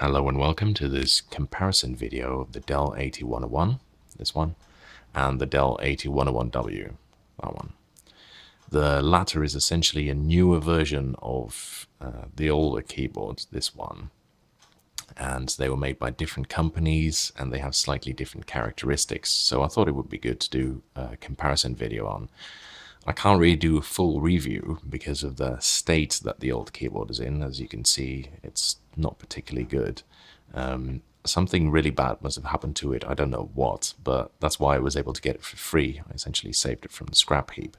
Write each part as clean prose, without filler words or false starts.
Hello and welcome to this comparison video of the Dell AT101, this one, and the Dell AT101W, that one. The latter is essentially a newer version of the older keyboards, this one, and they were made by different companies and they have slightly different characteristics, so I thought it would be good to do a comparison video on. I can't really do a full review because of the state that the old keyboard is in. As you can see, it's not particularly good. Something really bad must have happened to it. I don't know what, but that's why I was able to get it for free. I essentially saved it from the scrap heap.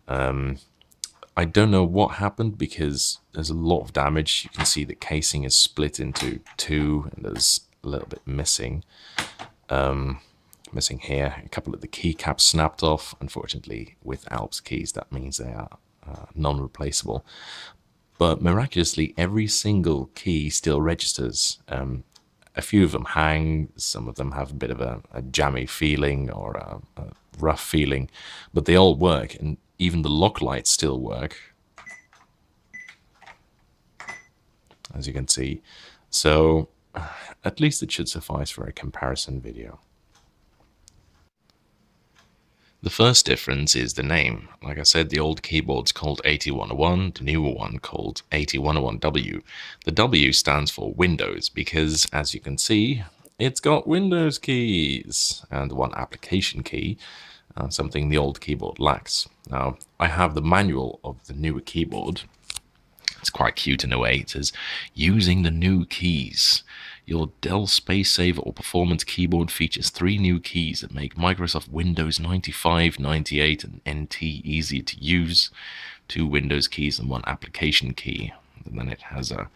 I don't know what happened because there's a lot of damage. You can see the casing is split into two and there's a little bit missing. Missing here. A couple of the keycaps snapped off. Unfortunately, with Alps keys, that means they are non-replaceable. But miraculously, every single key still registers. A few of them hang, some of them have a bit of a jammy feeling or a rough feeling, but they all work, and even the lock lights still work, as you can see. So at least it should suffice for a comparison video. The first difference is the name. Like I said, the old keyboard's called AT101, the newer one called AT101W. The W stands for Windows because, as you can see, it's got Windows keys and one application key, something the old keyboard lacks. Now, I have the manual of the newer keyboard. It's quite cute in a way. It says, using the new keys. Your Dell Space Saver or Performance keyboard features 3 new keys that make Microsoft Windows 95, 98, and NT easier to use. 2 Windows keys and 1 application key. And then it has a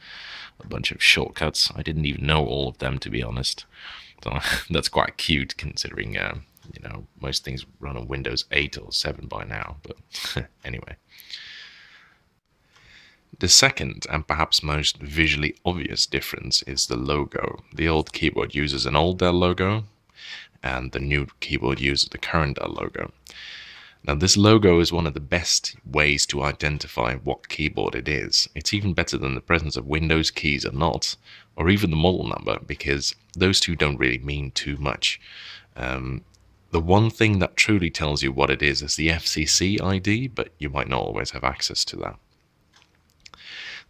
bunch of shortcuts. I didn't even know all of them, to be honest. So that's quite cute considering, you know, most things run on Windows 8 or 7 by now. But anyway. The second, and perhaps most visually obvious difference, is the logo. The old keyboard uses an old Dell logo, and the new keyboard uses the current Dell logo. Now, this logo is one of the best ways to identify what keyboard it is. It's even better than the presence of Windows keys or not, or even the model number, because those two don't really mean too much. The one thing that truly tells you what it is the FCC ID, but you might not always have access to that.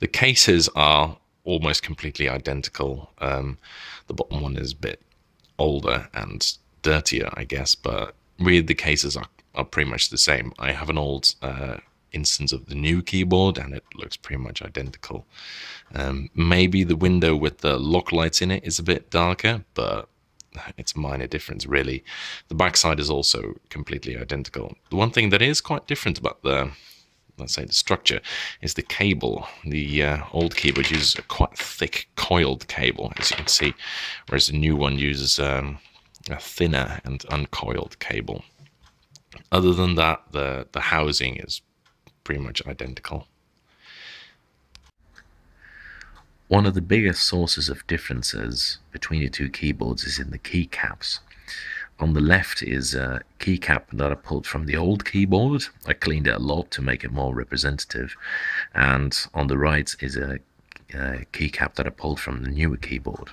The cases are almost completely identical. The bottom one is a bit older and dirtier, I guess, but really the cases are pretty much the same. I have an old instance of the new keyboard and it looks pretty much identical. Maybe the window with the lock lights in it is a bit darker, but it's a minor difference, really. The backside is also completely identical. The one thing that is quite different about the, let's say, the structure is the cable. The old keyboard uses a quite thick coiled cable, as you can see, whereas the new one uses a thinner and uncoiled cable. Other than that, the housing is pretty much identical. One of the biggest sources of differences between the two keyboards is in the keycaps. On the left is a keycap that I pulled from the old keyboard. I cleaned it a lot to make it more representative. And on the right is a keycap that I pulled from the newer keyboard.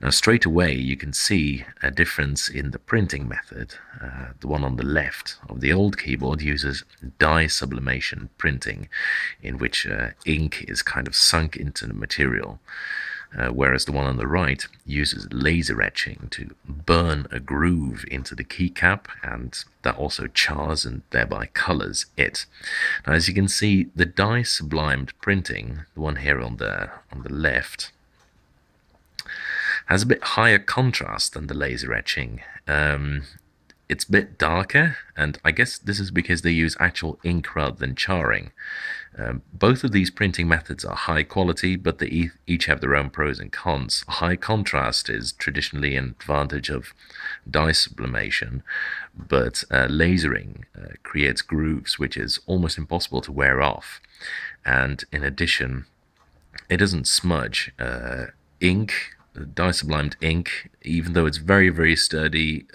Now, straight away, you can see a difference in the printing method. The one on the left of the old keyboard uses dye sublimation printing, in which ink is kind of sunk into the material. Whereas the one on the right uses laser etching to burn a groove into the keycap, and that also chars and thereby colors it. Now, as you can see, the dye sublimed printing, the one here on the left, has a bit higher contrast than the laser etching. It's a bit darker, and I guess this is because they use actual ink rather than charring. Both of these printing methods are high quality, but they each have their own pros and cons. High contrast is traditionally an advantage of dye sublimation, but lasering creates grooves which is almost impossible to wear off. And in addition, it doesn't smudge. Ink, dye sublimed ink, even though it's very, very sturdy,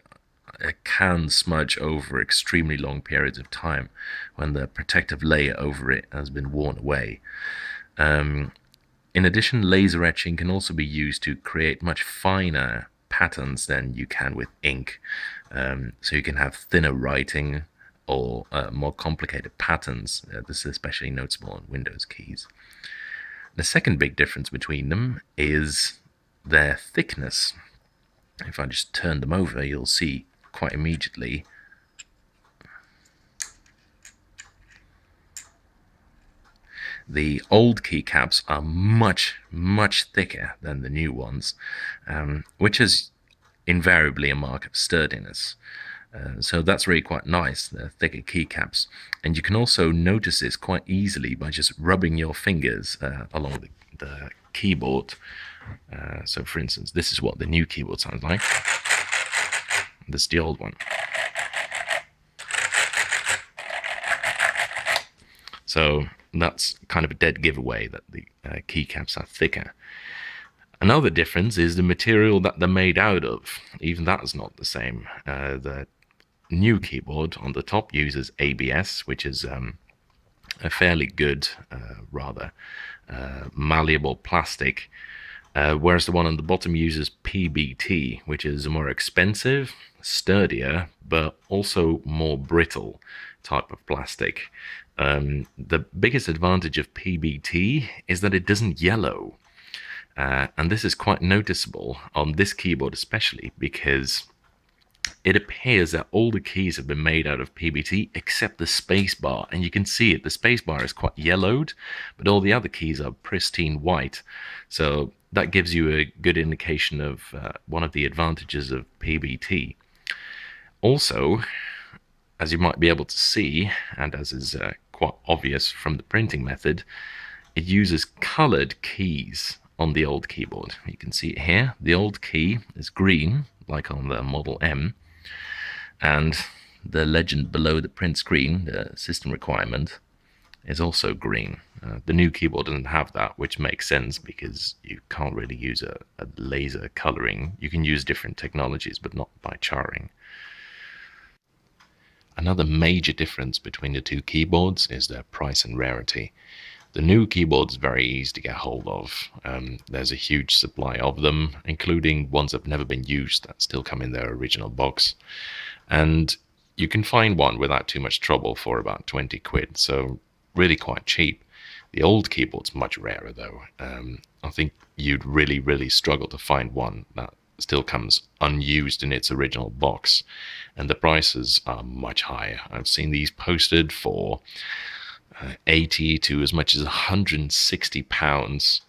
it can smudge over extremely long periods of time when the protective layer over it has been worn away. In addition, laser etching can also be used to create much finer patterns than you can with ink. So you can have thinner writing or more complicated patterns. This is especially noticeable on Windows keys. The second big difference between them is their thickness. If I just turn them over, you'll see quite immediately the old keycaps are much thicker than the new ones, which is invariably a mark of sturdiness. So that's really quite nice, the thicker keycaps. And you can also notice this quite easily by just rubbing your fingers along the keyboard. So for instance, this is what the new keyboard sounds like. This is the old one. So that's kind of a dead giveaway that the keycaps are thicker. Another difference is the material that they're made out of. Even that is not the same. The new keyboard on the top uses ABS, which is a fairly good, rather malleable plastic, whereas the one on the bottom uses PBT, which is a more expensive, sturdier, but also more brittle type of plastic. The biggest advantage of PBT is that it doesn't yellow. And this is quite noticeable on this keyboard especially, because it appears that all the keys have been made out of PBT except the spacebar, and you can see it. The spacebar is quite yellowed, but all the other keys are pristine white. So that gives you a good indication of one of the advantages of PBT. Also, as you might be able to see, and as is quite obvious from the printing method, it uses colored keys on the old keyboard. You can see it here. The old key is green, like on the Model M, and the legend below the print screen, the system requirement, is also green. The new keyboard doesn't have that, which makes sense because you can't really use a laser coloring. You can use different technologies, but not by charring. Another major difference between the two keyboards is their price and rarity. The new keyboard's very easy to get hold of. There's a huge supply of them, including ones that have never been used that still come in their original box. And you can find one without too much trouble for about 20 quid, so really quite cheap. The old keyboard's much rarer though. I think you'd really struggle to find one that still comes unused in its original box, and the prices are much higher. I've seen these posted for 80 to as much as £160,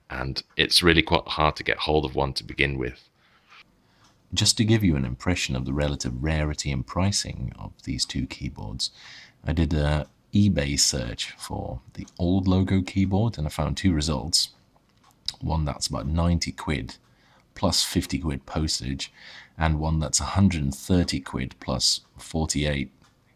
and it's really quite hard to get hold of one to begin with. Just to give you an impression of the relative rarity and pricing of these two keyboards, I did a eBay search for the old logo keyboard, and I found two results. One that's about 90 quid plus 50 quid postage, and one that's 130 quid plus 48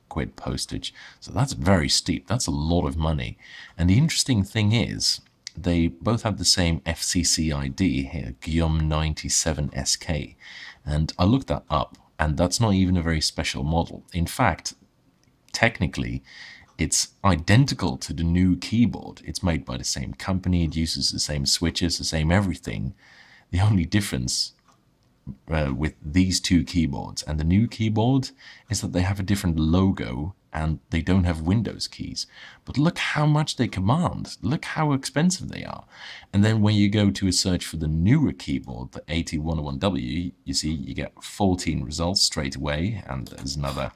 quid postage. So that's very steep. That's a lot of money. And the interesting thing is, they both have the same FCC ID here, Guillaume97SK. And I looked that up, and that's not even a very special model. In fact, technically, it's identical to the new keyboard. It's made by the same company. It uses the same switches, the same everything. The only difference with these two keyboards and the new keyboard is that they have a different logo and they don't have Windows keys. But look how much they command. Look how expensive they are. And then when you go to a search for the newer keyboard, the AT101W, you see you get 14 results straight away, and there's another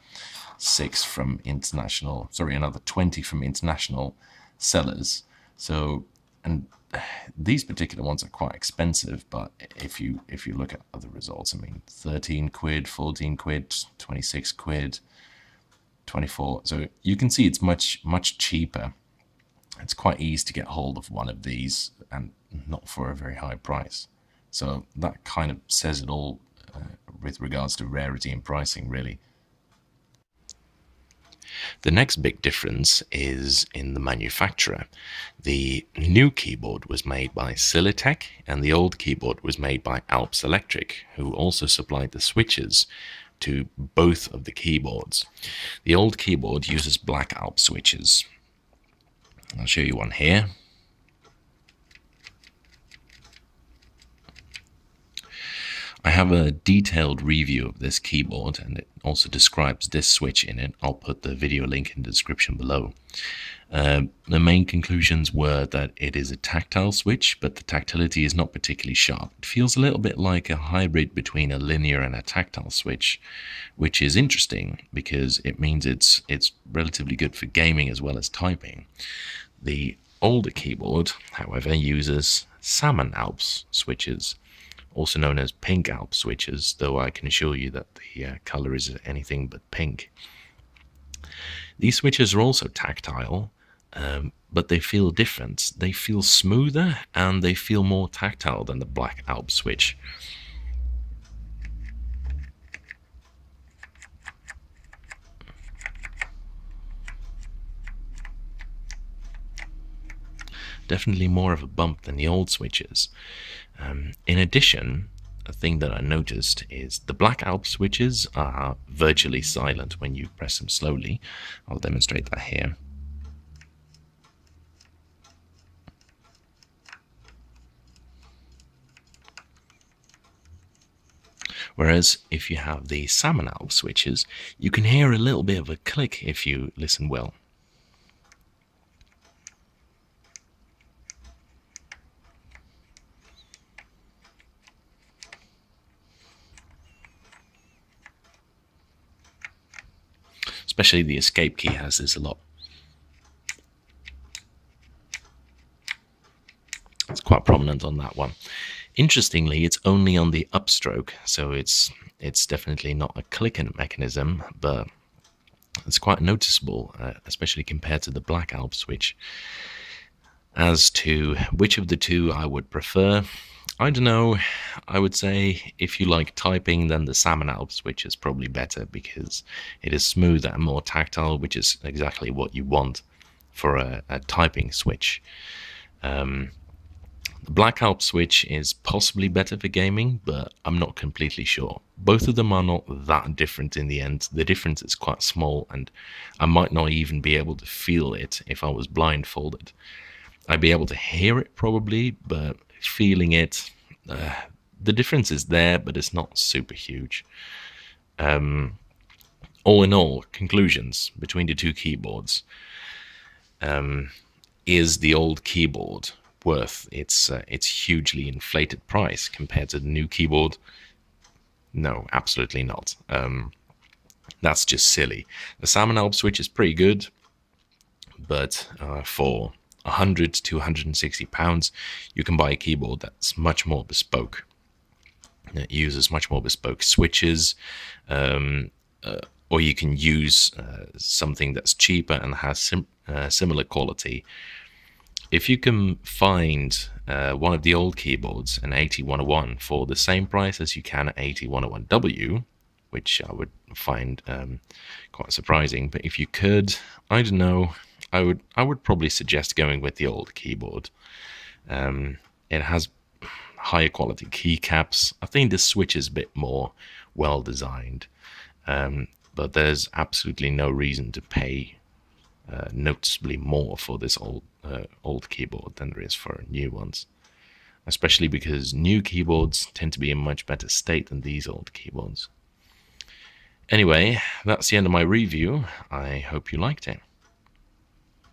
6 from international, sorry, another 20 from international sellers. So, and these particular ones are quite expensive, but if you look at other results, I mean, 13 quid, 14 quid, 26 quid, 24. So you can see it's much cheaper. It's quite easy to get hold of one of these, and not for a very high price. So that kind of says it all with regards to rarity and pricing, really. The next big difference is in the manufacturer. The new keyboard was made by Silitech, and the old keyboard was made by Alps Electric, who also supplied the switches to both of the keyboards. The old keyboard uses Black Alps switches. I'll show you one here. have a detailed review of this keyboard, and it also describes this switch in it. I'll put the video link in the description below. The main conclusions were that it is a tactile switch, but the tactility is not particularly sharp. It feels a little bit like a hybrid between a linear and a tactile switch, which is interesting because it means it's relatively good for gaming as well as typing. The older keyboard, however, uses Salmon Alps switches, also known as pink Alps switches, though I can assure you that the color is anything but pink. These switches are also tactile, but they feel different. They feel smoother and they feel more tactile than the Black Alps switch. Definitely more of a bump than the old switches. In addition, a thing that I noticed is the Black Alps switches are virtually silent when you press them slowly. I'll demonstrate that here. Whereas if you have the Salmon Alps switches, you can hear a little bit of a click if you listen well. Especially the escape key has this a lot. It's quite prominent on that one. Interestingly, it's only on the upstroke, so it's definitely not a clicking mechanism, but it's quite noticeable, especially compared to the Black Alps switch. As to which of the two I would prefer, I don't know. I would say if you like typing, then the Salmon Alps switch is probably better because it is smoother and more tactile, which is exactly what you want for a typing switch. The Black Alps switch is possibly better for gaming, but I'm not completely sure. Both of them are not that different in the end. The difference is quite small, and I might not even be able to feel it if I was blindfolded. I'd be able to hear it probably, but feeling it, the difference is there, but it's not super huge. All in all, conclusions between the two keyboards. Is the old keyboard worth its hugely inflated price compared to the new keyboard? No, absolutely not. That's just silly. The Salmon Alps switch is pretty good, but for £100 to £160, you can buy a keyboard that's much more bespoke. It uses much more bespoke switches, or you can use something that's cheaper and has similar quality. If you can find one of the old keyboards, an AT101, for the same price as you can an AT101W, which I would find quite surprising, but if you could, I don't know, I would probably suggest going with the old keyboard. It has higher quality keycaps. I think the switch is a bit more well designed, but there's absolutely no reason to pay noticeably more for this old keyboard than there is for new ones, especially because new keyboards tend to be in much better state than these old keyboards. Anyway, that's the end of my review. I hope you liked it.